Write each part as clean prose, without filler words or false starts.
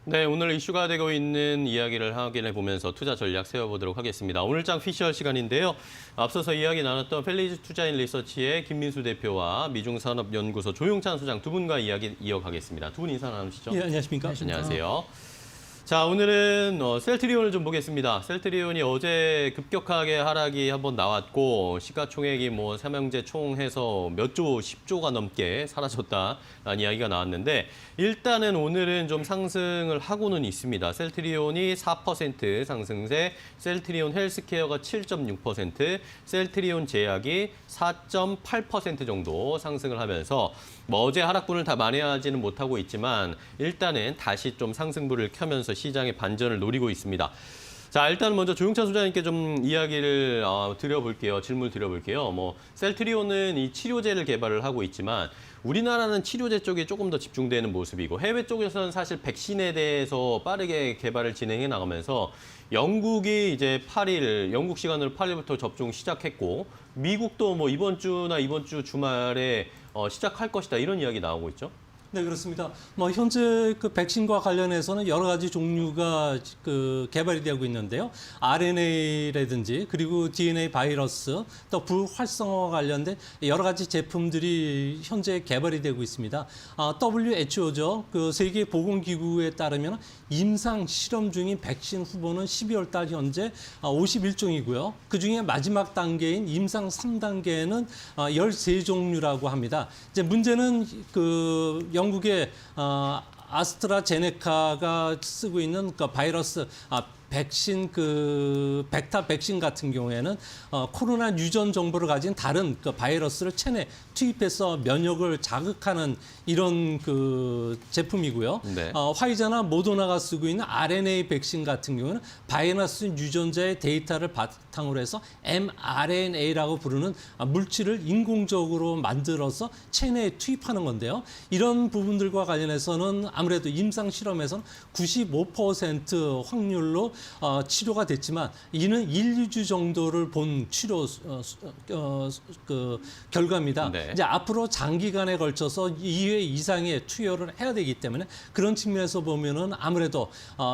네, 오늘 이슈가 되고 있는 이야기를 확인해 보면서 투자 전략 세워보도록 하겠습니다. 오늘장 피셜 시간인데요. 앞서서 이야기 나눴던 펠리즈 투자인 리서치의 김민수 대표와 미중산업연구소 조용찬 소장 두 분과 이야기 이어가겠습니다. 두 분 인사 나누시죠? 예, 안녕하십니까? 안녕하세요. 자, 오늘은 셀트리온을 좀 보겠습니다. 셀트리온이 어제 급격하게 하락이 한번 나왔고 시가총액이 뭐 삼형제 총해서 몇 조, 10조가 넘게 사라졌다라는 이야기가 나왔는데 일단은 오늘은 좀 상승을 하고는 있습니다. 셀트리온이 4% 상승세, 셀트리온 헬스케어가 7.6%, 셀트리온 제약이 4.8% 정도 상승을 하면서 뭐 어제 하락분을 다 만회하지는 못하고 있지만 일단은 다시 좀 상승부를 켜면서 시장의 반전을 노리고 있습니다. 자, 일단 먼저 조용찬 소장님께 좀 이야기를 드려볼게요. 질문 드려볼게요. 뭐 셀트리온은 이 치료제를 개발을 하고 있지만 우리나라는 치료제 쪽에 조금 더 집중되는 모습이고 해외 쪽에서는 사실 백신에 대해서 빠르게 개발을 진행해 나가면서 영국이 이제 8일, 영국 시간으로 8일부터 접종 시작했고 미국도 뭐 이번 주 주말에 시작할 것이다 이런 이야기 나오고 있죠. 네, 그렇습니다. 뭐 현재 그 백신과 관련해서는 여러 가지 종류가 그 개발이 되고 있는데요. RNA라든지 그리고 DNA 바이러스 또 불활성화와 관련된 여러 가지 제품들이 현재 개발이 되고 있습니다. WHO죠. 그 세계 보건기구에 따르면 임상 실험 중인 백신 후보는 12월 달 현재 51종이고요. 그중에 마지막 단계인 임상 3단계는 13종류라고 합니다. 이제 문제는 그 영국의 아스트라제네카가 쓰고 있는 그 바이러스 백신 그 벡터 백신 같은 경우에는 코로나 유전 정보를 가진 다른 그 바이러스를 체내 투입해서 면역을 자극하는 이런 그 제품이고요. 네. 화이자나 모더나가 쓰고 있는 RNA 백신 같은 경우는 바이러스 유전자의 데이터를 바탕으로 해서 mRNA라고 부르는 물질을 인공적으로 만들어서 체내에 투입하는 건데요. 이런 부분들과 관련해서는 아무래도 임상 실험에서는 95% 확률로 치료가 됐지만 이는 1, 2주 정도를 본 치료 그 결과입니다. 네. 이제 앞으로 장기간에 걸쳐서 2회 이상의 투여를 해야 되기 때문에 그런 측면에서 보면은 아무래도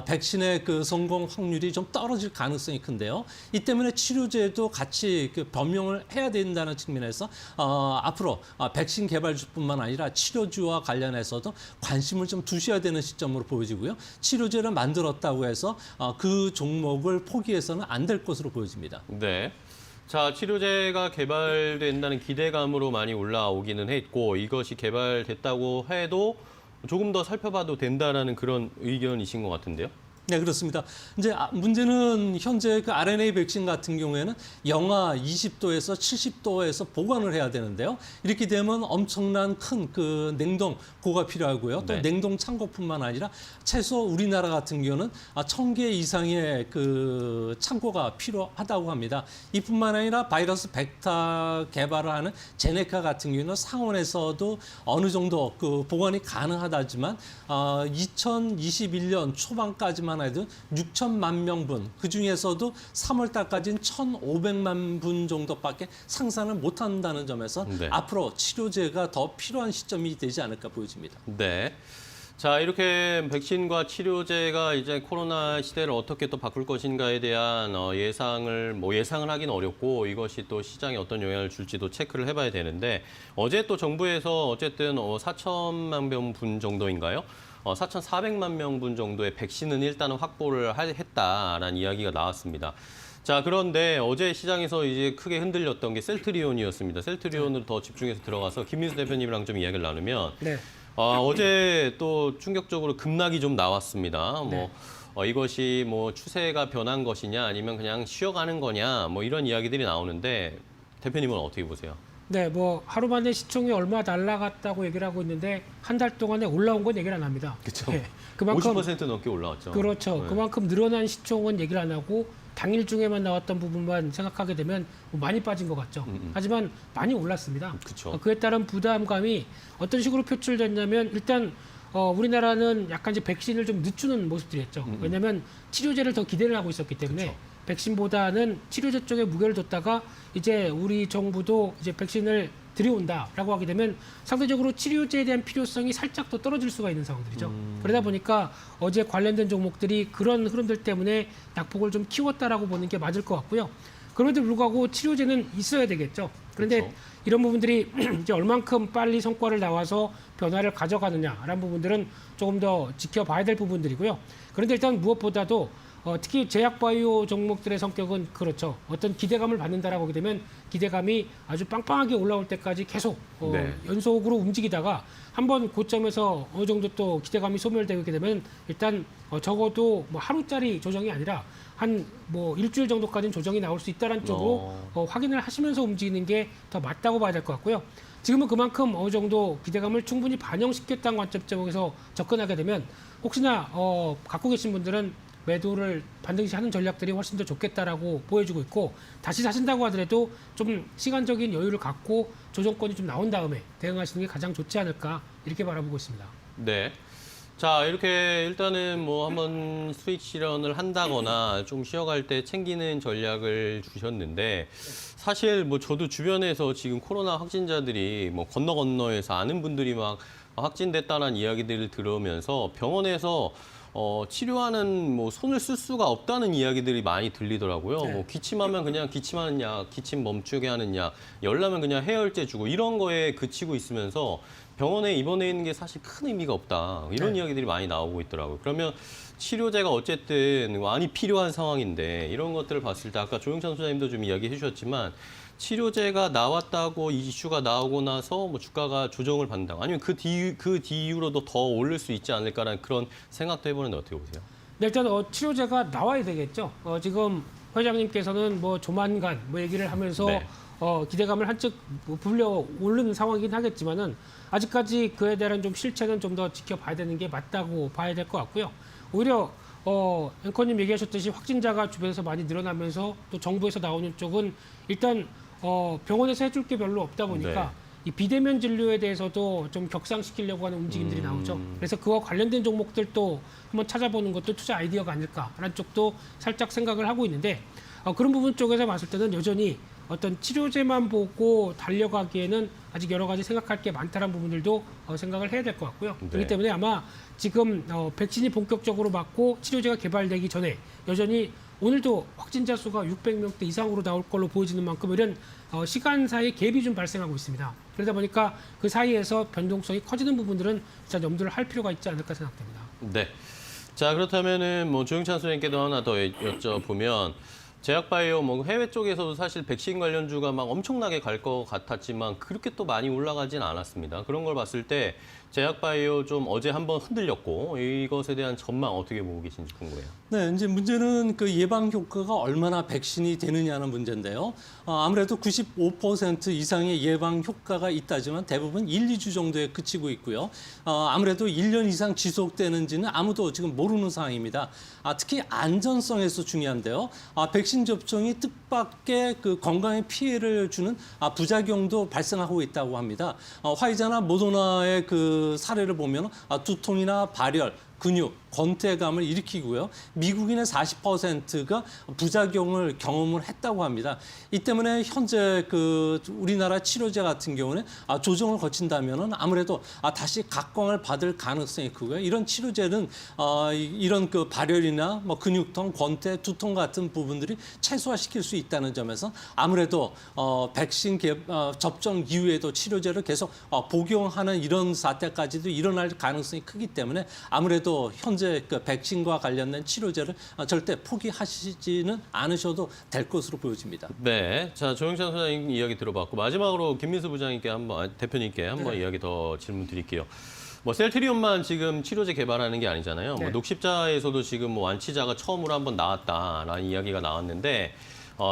백신의 그 성공 확률이 좀 떨어질 가능성이 큰데요. 이 때문에 치료제도 같이 그 변경을 해야 된다는 측면에서 앞으로 백신 개발주뿐만 아니라 치료주와 관련해서도 관심을 좀 두셔야 되는 시점으로 보여지고요. 치료제를 만들었다고 해서 그 종목을 포기해서는 안 될 것으로 보여집니다. 네. 자, 치료제가 개발된다는 기대감으로 많이 올라오기는 했고 이것이 개발됐다고 해도 조금 더 살펴봐도 된다라는 그런 의견이신 것 같은데요. 네, 그렇습니다. 이제 문제는 현재 그 RNA 백신 같은 경우에는 영하 20도에서 70도에서 보관을 해야 되는데요. 이렇게 되면 엄청난 큰 그 냉동고가 필요하고요. 또 네. 냉동 창고뿐만 아니라 최소 우리나라 같은 경우는 1,000개 이상의 그 창고가 필요하다고 합니다. 이뿐만 아니라 바이러스 벡터 개발을 하는 제네카 같은 경우는 상온에서도 어느 정도 그 보관이 가능하다지만 2021년 초반까지만 해도 6천만 명분, 그중에서도 3월 달까지는 1,500만 분 정도밖에 상산을 못한다는 점에서 네. 앞으로 치료제가 더 필요한 시점이 되지 않을까 보여집니다. 네. 자, 이렇게 백신과 치료제가 이제 코로나 시대를 어떻게 또 바꿀 것인가에 대한 예상을 하긴 어렵고 이것이 또 시장에 어떤 영향을 줄지도 체크를 해봐야 되는데 어제 또 정부에서 어쨌든 4천만 명분 정도인가요? 4,400만 명분 정도의 백신은 일단은 확보를 했다라는 이야기가 나왔습니다. 자, 그런데 어제 시장에서 이제 크게 흔들렸던 게 셀트리온이었습니다. 셀트리온으로 더 집중해서 들어가서 김민수 대표님이랑 좀 이야기를 나누면 네. 어제 또 충격적으로 급락이 좀 나왔습니다. 네. 이것이 뭐 추세가 변한 것이냐 아니면 그냥 쉬어가는 거냐 뭐 이런 이야기들이 나오는데 대표님은 어떻게 보세요? 네, 뭐 하루 만에 시총이 얼마 날라갔다고 얘기를 하고 있는데 한 달 동안에 올라온 건 얘기를 안 합니다. 그렇죠. 네, 그만큼 50% 넘게 올라왔죠. 그렇죠. 네. 그만큼 늘어난 시총은 얘기를 안 하고 당일 중에만 나왔던 부분만 생각하게 되면 뭐 많이 빠진 것 같죠. 하지만 많이 올랐습니다. 그쵸. 그에 따른 부담감이 어떤 식으로 표출됐냐면 일단 우리나라는 약간 이제 백신을 좀 늦추는 모습들이었죠. 왜냐하면 치료제를 더 기대를 하고 있었기 때문에 백신보다는 치료제 쪽에 무게를 뒀다가 이제 우리 정부도 이제 백신을 들여온다라고 하게 되면 상대적으로 치료제에 대한 필요성이 살짝 더 떨어질 수가 있는 상황들이죠. 그러다 보니까 어제 관련된 종목들이 그런 흐름들 때문에 낙폭을 좀 키웠다라고 보는 게 맞을 것 같고요. 그럼에도 불구하고 치료제는 있어야 되겠죠. 그런데 그렇죠. 이런 부분들이 이제 얼만큼 빨리 성과를 나와서 변화를 가져가느냐라는 부분들은 조금 더 지켜봐야 될 부분들이고요. 그런데 일단 무엇보다도 특히 제약바이오 종목들의 성격은 그렇죠. 어떤 기대감을 받는다라고 하게 되면 기대감이 아주 빵빵하게 올라올 때까지 계속 네. 연속으로 움직이다가 한번 고점에서 어느 정도 또 기대감이 소멸되게 되면 일단 적어도 뭐 하루짜리 조정이 아니라 한 뭐 일주일 정도까지는 조정이 나올 수 있다는 쪽으로 확인을 하시면서 움직이는 게 더 맞다고 봐야 될 것 같고요. 지금은 그만큼 어느 정도 기대감을 충분히 반영시켰다는 관점에서 접근하게 되면 혹시나 갖고 계신 분들은 매도를 반드시 하는 전략들이 훨씬 더 좋겠다라고 보여주고 있고 다시 사신다고 하더라도 좀 시간적인 여유를 갖고 조정권이 좀 나온 다음에 대응하시는 게 가장 좋지 않을까 이렇게 바라보고 있습니다. 네. 자, 이렇게 일단은 뭐 한번 수익 실현을 한다거나 좀 쉬어갈 때 챙기는 전략을 주셨는데 사실 뭐 저도 주변에서 지금 코로나 확진자들이 뭐 건너에서 아는 분들이 막 확진됐다는 이야기들을 들으면서 병원에서 치료하는 뭐 손을 쓸 수가 없다는 이야기들이 많이 들리더라고요. 네. 뭐 기침하면 그냥 기침하는 약, 기침 멈추게 하는 약, 열나면 그냥 해열제 주고 이런 거에 그치고 있으면서 병원에 입원해 있는 게 사실 큰 의미가 없다. 이런 네. 이야기들이 많이 나오고 있더라고요. 그러면 치료제가 어쨌든 많이 필요한 상황인데 이런 것들을 봤을 때 아까 조영찬 소장님도 좀 이야기해 주셨지만 치료제가 나왔다고 이 이슈가 나오고 나서 뭐 주가가 조정을 받는다. 아니면 그 뒤로도 더 오를 수 있지 않을까라는 그런 생각도 해보는데 어떻게 보세요? 네, 일단 치료제가 나와야 되겠죠. 지금 회장님께서는 뭐 조만간 뭐 얘기를 하면서 네. 기대감을 한층 불려 오르는 상황이긴 하겠지만은 아직까지 그에 대한 좀 실체는 좀 더 지켜봐야 되는 게 맞다고 봐야 될 것 같고요. 오히려 앵커님 얘기하셨듯이 확진자가 주변에서 많이 늘어나면서 또 정부에서 나오는 쪽은 일단 병원에서 해줄 게 별로 없다 보니까 네. 이 비대면 진료에 대해서도 좀 격상시키려고 하는 움직임들이 나오죠. 그래서 그와 관련된 종목들도 한번 찾아보는 것도 투자 아이디어가 아닐까라는 쪽도 살짝 생각을 하고 있는데 그런 부분 쪽에서 봤을 때는 여전히 어떤 치료제만 보고 달려가기에는 아직 여러 가지 생각할 게 많다는 부분들도 생각을 해야 될 것 같고요. 네. 그렇기 때문에 아마 지금 백신이 본격적으로 맞고 치료제가 개발되기 전에 여전히 오늘도 확진자 수가 600명대 이상으로 나올 걸로 보여지는 만큼 이런 시간사의 갭이 좀 발생하고 있습니다. 그러다 보니까 그 사이에서 변동성이 커지는 부분들은 진짜 염두를 할 필요가 있지 않을까 생각됩니다. 네. 자, 그렇다면은 뭐 조영찬 소장님께도 하나 더 여쭤보면 제약바이오 뭐 해외 쪽에서도 사실 백신 관련주가 막 엄청나게 갈 것 같았지만 그렇게 또 많이 올라가진 않았습니다. 그런 걸 봤을 때 제약바이오 좀 어제 한번 흔들렸고 이것에 대한 전망 어떻게 보고 계신지 궁금해요. 네, 이제 문제는 그 예방 효과가 얼마나 백신이 되느냐는 문제인데요. 아무래도 95% 이상의 예방 효과가 있다지만 대부분 1, 2주 정도에 그치고 있고요. 아무래도 1년 이상 지속되는지는 아무도 지금 모르는 상황입니다. 특히 안전성에서 중요한데요. 백신 접종이 뜻밖의 그 건강에 피해를 주는 부작용도 발생하고 있다고 합니다. 화이자나 모더나의 그 사례를 보면 두통이나 발열, 근육, 권태감을 일으키고요. 미국인의 40%가 부작용을 경험을 했다고 합니다. 이 때문에 현재 그 우리나라 치료제 같은 경우는 조정을 거친다면은 아무래도 다시 각광을 받을 가능성이 크고요. 이런 치료제는 이런 그 발열이나 뭐 근육통, 권태, 두통 같은 부분들이 최소화시킬 수 있다는 점에서 아무래도 백신 접종 이후에도 치료제를 계속 복용하는 이런 사태까지도 일어날 가능성이 크기 때문에 아무래도 현재 그 백신과 관련된 치료제를 절대 포기하시지는 않으셔도 될 것으로 보여집니다. 네, 자 조영찬 소장님 이야기 들어봤고 마지막으로 김민수 부장님께 한번 대표님께 한번 이야기 더 질문 드릴게요. 뭐 셀트리온만 지금 치료제 개발하는 게 아니잖아요. 네. 뭐 녹십자에서도 지금 뭐 완치자가 처음으로 한번 나왔다라는 이야기가 나왔는데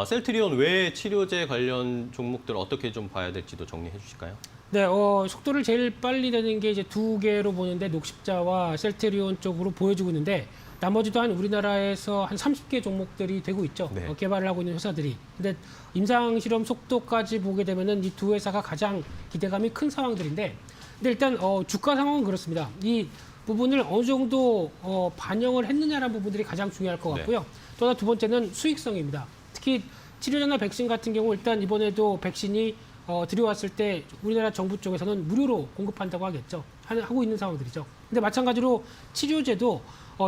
셀트리온 외 치료제 관련 종목들 어떻게 좀 봐야 될지도 정리해 주실까요? 네, 속도를 제일 빨리 내는 게 이제 두 개로 보는데 녹십자와 셀트리온 쪽으로 보여주고 있는데 나머지도 한 우리나라에서 한 30개 종목들이 되고 있죠. 네. 개발을 하고 있는 회사들이. 근데 임상 실험 속도까지 보게 되면은 이 두 회사가 가장 기대감이 큰 상황들인데, 근데 일단 주가 상황은 그렇습니다. 이 부분을 어느 정도 반영을 했느냐라는 부분들이 가장 중요할 것 같고요. 또 하나 두 번째는 수익성입니다. 특히 치료제나 백신 같은 경우 일단 이번에도 백신이 들여왔을 때 우리나라 정부 쪽에서는 무료로 공급한다고 하겠죠. 하고 있는 상황들이죠. 근데 마찬가지로 치료제도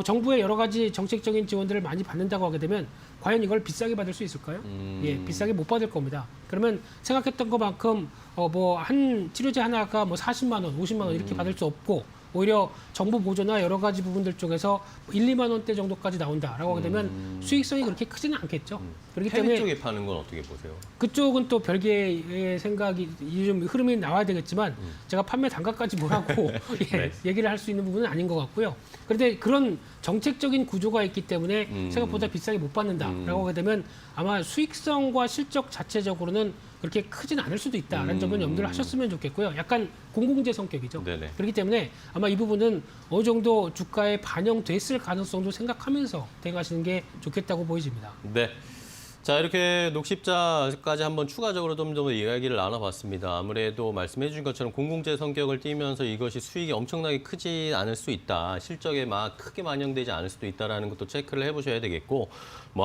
정부의 여러 가지 정책적인 지원들을 많이 받는다고 하게 되면 과연 이걸 비싸게 받을 수 있을까요? 예, 비싸게 못 받을 겁니다. 그러면 생각했던 것만큼 뭐 한 치료제 하나가 뭐 40만 원, 50만 원 이렇게 받을 수 없고 오히려 정부 보조나 여러 가지 부분들 쪽에서 1, 2만 원대 정도까지 나온다라고 하게 되면 수익성이 그렇게 크지는 않겠죠. 그렇기 해외 때문에 쪽에 파는 건 어떻게 보세요? 그쪽은 또 별개의 생각이 좀 흐름이 나와야 되겠지만 제가 판매 단가까지 뭐라고 예, 얘기를 할 수 있는 부분은 아닌 것 같고요. 그런데 그런 정책적인 구조가 있기 때문에 생각보다 비싸게 못 받는다라고 하게 되면 아마 수익성과 실적 자체적으로는 그렇게 크진 않을 수도 있다라는 점은 염두를 하셨으면 좋겠고요. 약간 공공재 성격이죠. 네네. 그렇기 때문에 아마 이 부분은 어느 정도 주가에 반영됐을 가능성도 생각하면서 대응하시는 게 좋겠다고 보여집니다. 네. 자, 이렇게 녹십자까지 한번 추가적으로 좀 더 이야기를 나눠봤습니다. 아무래도 말씀해 주신 것처럼 공공재 성격을 띠면서 이것이 수익이 엄청나게 크지 않을 수 있다. 실적에 막 크게 반영되지 않을 수도 있다는 것도 체크를 해보셔야 되겠고,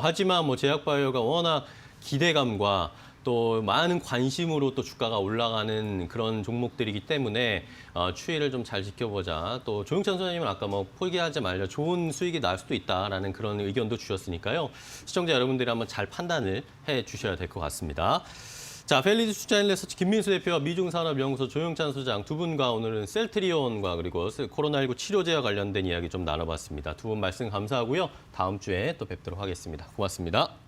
하지만 제약바이오가 워낙 기대감과 또 많은 관심으로 또 주가가 올라가는 그런 종목들이기 때문에 추이를 좀 잘 지켜보자. 또 조영찬 소장님은 아까 포기하지 말자. 좋은 수익이 날 수도 있다라는 그런 의견도 주셨으니까요. 시청자 여러분들이 한번 잘 판단을 해 주셔야 될 것 같습니다. 자, 밸리드 투자인레서치 김민수 대표와 미중산업연구소 조영찬 소장 두 분과 오늘은 셀트리온과 그리고 코로나19 치료제와 관련된 이야기 좀 나눠봤습니다. 두 분 말씀 감사하고요. 다음 주에 또 뵙도록 하겠습니다. 고맙습니다.